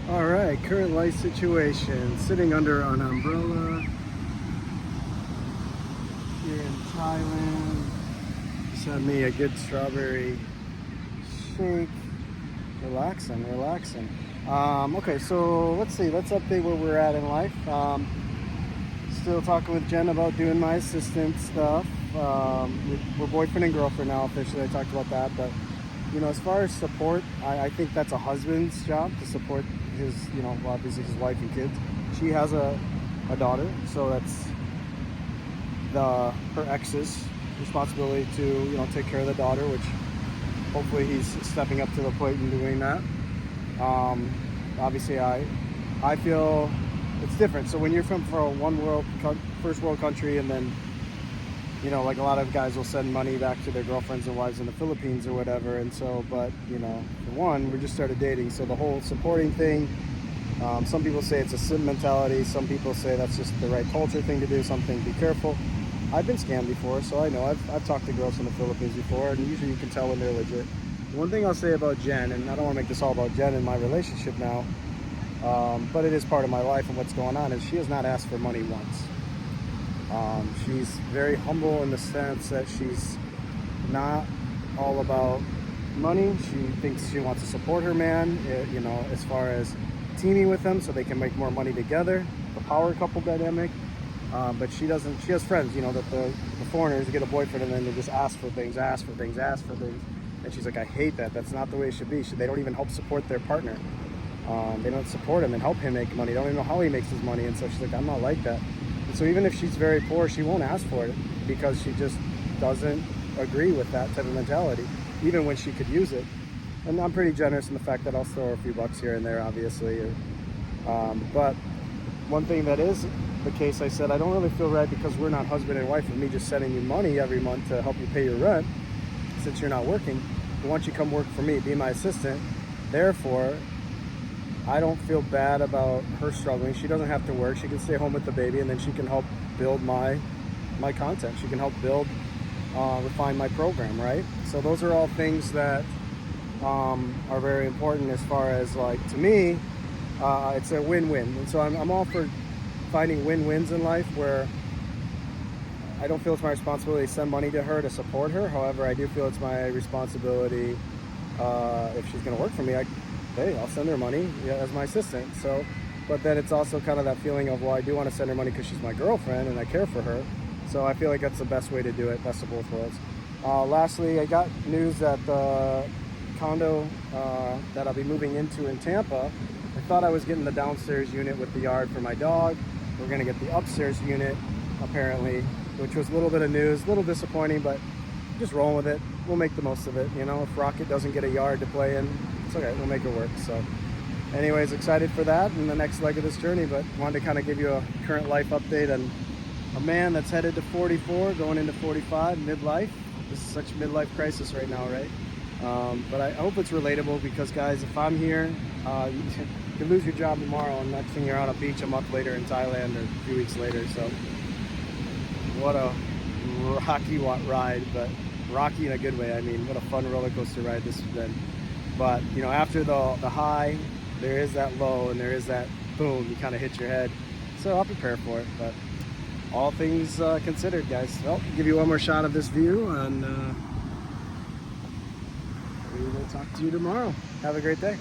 All right, current life situation. Sitting under an umbrella here in Thailand. Just had me a good strawberry shake. Relaxing, relaxing. Okay, so let's see. Let's update where we're at in life. Still talking with Jen about doing my assistant stuff. We're boyfriend and girlfriend now officially. I talked about that, but as far as support, I think that's a husband's job to support his, well, obviously his wife and kids. She has a daughter, so that's her ex's responsibility to, take care of the daughter, which hopefully he's stepping up to the plate and doing that. Obviously, I feel it's different. So when you're from for a first world country, and then like a lot of guys will send money back to their girlfriends and wives in the Philippines or whatever. And so, but for one, we just started dating, so the whole supporting thing. Some people say it's a sim mentality. Some people say that's just the right culture thing to do. Something, be careful. I've been scammed before, so I know. I've talked to girls in the Philippines before, and usually you can tell when they're legit. One thing I'll say about Jen, and I don't want to make this all about Jen and my relationship now, but it is part of my life and what's going on, is she has not asked for money once. She's very humble in the sense that she's not all about money. She thinks she wants to support her man, as far as teaming with them so they can make more money together, the power couple dynamic. But she has friends, that the foreigners get a boyfriend and then they just ask for things. And she's like, I hate that. That's not the way it should be. They don't even help support their partner. They don't support him and help him make money. They don't even know how he makes his money. And so she's like, I'm not like that. And so even if she's very poor, she won't ask for it because she just doesn't agree with that type of mentality, even when she could use it. And I'm pretty generous in the fact that I'll throw a few bucks here and there, obviously. But one thing that is the case, I said, I don't really feel right because we're not husband and wife, of me just sending you money every month to help you pay your rent since you're not working. But once you come work for me, be my assistant, therefore I don't feel bad about her struggling. She doesn't have to work. She can stay home with the baby, and then she can help build my content. She can help build, refine my program, right? So those are all things that are very important as far as, to me, it's a win-win. And so I'm all for finding win-wins in life where I don't feel it's my responsibility to send money to her to support her. However, I do feel it's my responsibility, if she's going to work for me, I'll send her money as my assistant. So, but then it's also kind of that feeling of, well, I do want to send her money because she's my girlfriend and I care for her. So I feel like that's the best way to do it, best of both worlds. Lastly, I got news that the condo that I'll be moving into in Tampa, I thought I was getting the downstairs unit with the yard for my dog. We're going to get the upstairs unit, apparently, which was a little bit of news, a little disappointing, but just rolling with it. We'll make the most of it. If Rocket doesn't get a yard to play in, it's okay, we'll make it work. So anyways, excited for that and the next leg of this journey, but wanted to kind of give you a current life update on a man that's headed to 44, going into 45, midlife. This is such a midlife crisis right now, right? But I hope it's relatable because, guys, if I'm here, you can lose your job tomorrow, and next thing you're on a beach a month later in Thailand or a few weeks later. So what a rocky ride, but rocky in a good way. I mean, what a fun roller coaster ride this has been. But after the high, there is that low, and there is that boom. You kind of hit your head. So I'll prepare for it. But all things considered, guys. Well, give you one more shot of this view, and we will talk to you tomorrow. Have a great day.